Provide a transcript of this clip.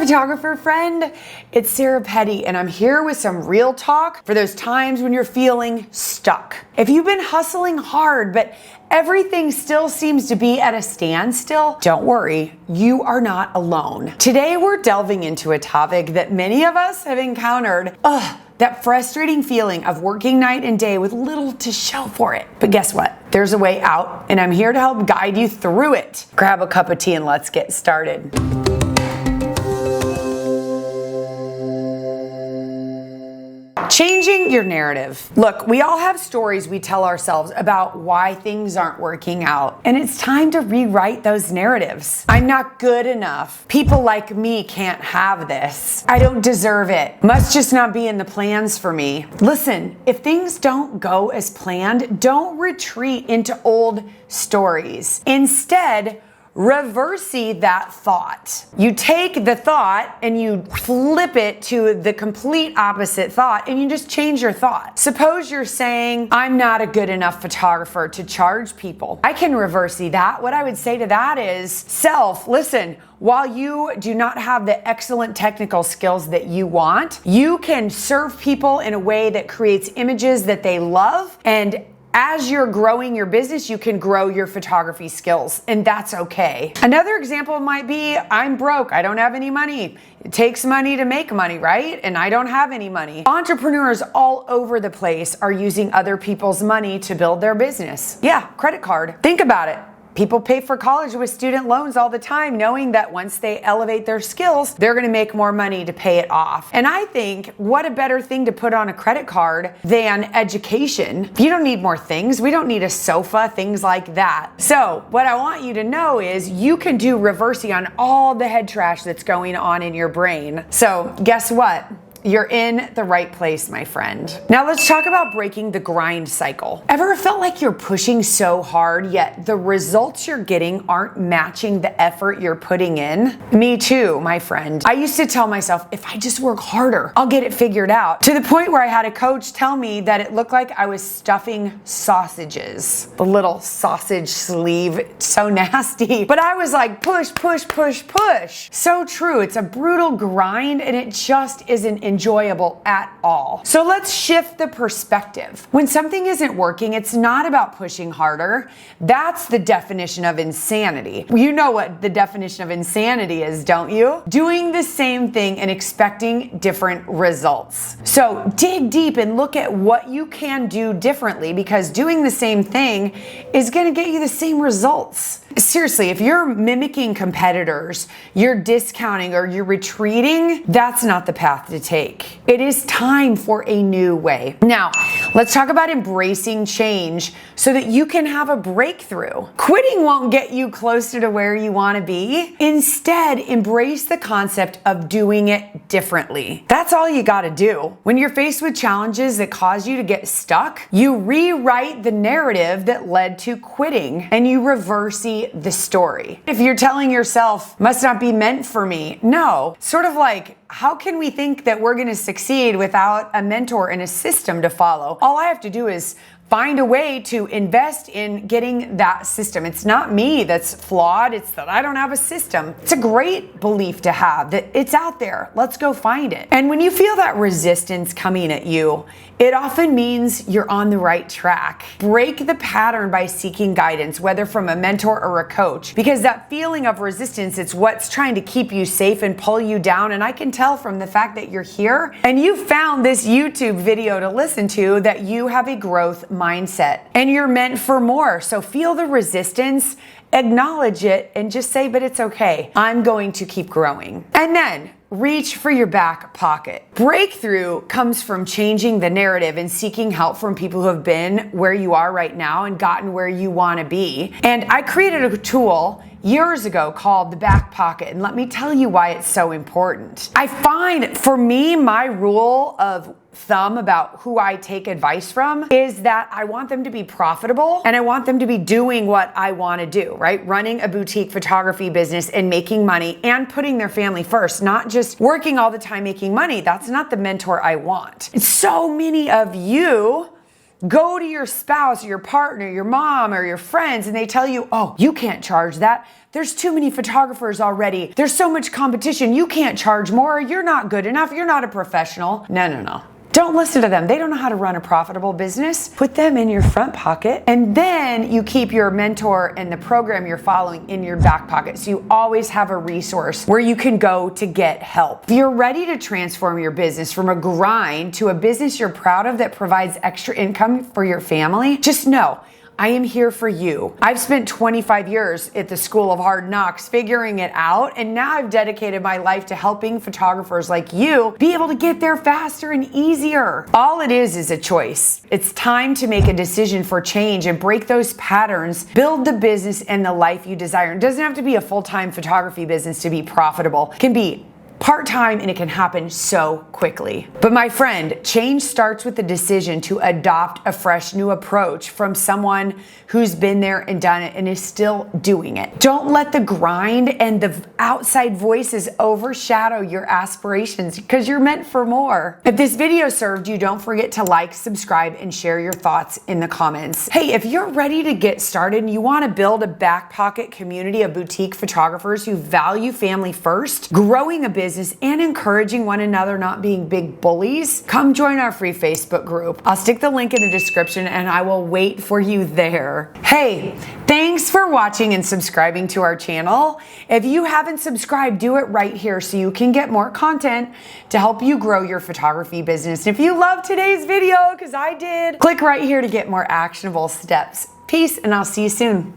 photographer friend, it's Sarah Petty, and I'm here with some real talk for those times when you're feeling stuck. If you've been hustling hard, but everything still seems to be at a standstill, don't worry, you are not alone. Today we're delving into a topic that many of us have encountered. That frustrating feeling of working night and day with little to show for it. But guess what? There's a way out, and I'm here to help guide you through it. Grab a cup of tea and let's get started. Changing your narrative. Look, we all have stories we tell ourselves about why things aren't working out, and it's time to rewrite those narratives. I'm not good enough. People like me can't have this. I don't deserve it. Must just not be in the plans for me. Listen, if things don't go as planned, don't retreat into old stories. Instead, reverse that thought. You take the thought and you flip it to the complete opposite thought, and you just change your thought. Suppose you're saying, I'm not a good enough photographer to charge people. I can reverse that. What I would say to that is, self, listen, while you do not have the excellent technical skills that you want, you can serve people in a way that creates images that they love, and as you're growing your business, you can grow your photography skills, and that's okay. Another example might be, I'm broke, I don't have any money. It takes money to make money, right? And I don't have any money. Entrepreneurs all over the place are using other people's money to build their business. Yeah, credit card. Think about it. People pay for college with student loans all the time, knowing that once they elevate their skills, they're gonna make more money to pay it off. And I think, what a better thing to put on a credit card than education. You don't need more things. We don't need a sofa, things like that. So what I want you to know is you can do reversing on all the head trash that's going on in your brain. So guess what? You're in the right place, my friend. Now let's talk about breaking the grind cycle. Ever felt like you're pushing so hard, yet the results you're getting aren't matching the effort you're putting in? Me too, my friend. I used to tell myself, if I just work harder, I'll get it figured out. To the point where I had a coach tell me that it looked like I was stuffing sausages. The little sausage sleeve, so nasty. But I was like, push, push, push, push. So true, it's a brutal grind, and it just isn't enjoyable at all. So let's shift the perspective. When something isn't working, it's not about pushing harder. That's the definition of insanity. You know what the definition of insanity is, don't you? Doing the same thing and expecting different results. So dig deep and look at what you can do differently, because doing the same thing is going to get you the same results. Seriously, if you're mimicking competitors, you're discounting, or you're retreating, that's not the path to take. It is time for a new way. Now, let's talk about embracing change so that you can have a breakthrough. Quitting won't get you closer to where you want to be. Instead, embrace the concept of doing it differently. That's all you got to do. When you're faced with challenges that cause you to get stuck, you rewrite the narrative that led to quitting, and you reverse the story. If you're telling yourself, must not be meant for me, no, sort of like, how can we think that we're going to succeed without a mentor and a system to follow? All I have to do is find a way to invest in getting that system. It's not me that's flawed, it's that I don't have a system. It's a great belief to have, that it's out there. Let's go find it. And when you feel that resistance coming at you, it often means you're on the right track. Break the pattern by seeking guidance, whether from a mentor or a coach, because that feeling of resistance, it's what's trying to keep you safe and pull you down. And I can tell from the fact that you're here and you found this YouTube video to listen to that you have a growth mindset and you're meant for more. So feel the resistance, acknowledge it, and just say, but it's okay. I'm going to keep growing. And then reach for your back pocket. Breakthrough comes from changing the narrative and seeking help from people who have been where you are right now and gotten where you want to be. And I created a tool years ago called the back pocket, and let me tell you why it's so important. I find, for me, my rule of thumb about who I take advice from is that I want them to be profitable and I want them to be doing what I want to do, right? Running a boutique photography business and making money and putting their family first, not just working all the time making money. That's not the mentor I want. And so many of you go to your spouse, your partner, your mom, or your friends, and they tell you, oh, you can't charge that. There's too many photographers already. There's so much competition. You can't charge more. You're not good enough. You're not a professional. No. Don't listen to them. They don't know how to run a profitable business. Put them in your front pocket, and then you keep your mentor and the program you're following in your back pocket. So you always have a resource where you can go to get help. If you're ready to transform your business from a grind to a business you're proud of that provides extra income for your family, just know I am here for you. I've spent 25 years at the School of Hard Knocks figuring it out, and now I've dedicated my life to helping photographers like you be able to get there faster and easier. All it is a choice. It's time to make a decision for change and break those patterns, build the business and the life you desire. It doesn't have to be a full-time photography business to be profitable. It can be part-time, and it can happen so quickly. But my friend, change starts with the decision to adopt a fresh new approach from someone who's been there and done it and is still doing it. Don't let the grind and the outside voices overshadow your aspirations, because you're meant for more. If this video served you, don't forget to like, subscribe, and share your thoughts in the comments. Hey, if you're ready to get started and you want to build a back pocket community of boutique photographers who value family first, growing a business and encouraging one another, not being big bullies, come join our free Facebook group. I'll stick the link in the description, and I will wait for you there. Hey, thanks for watching and subscribing to our channel. If you haven't subscribed, do it right here so you can get more content to help you grow your photography business. And if you loved today's video, because I did, click right here to get more actionable steps. Peace, and I'll see you soon.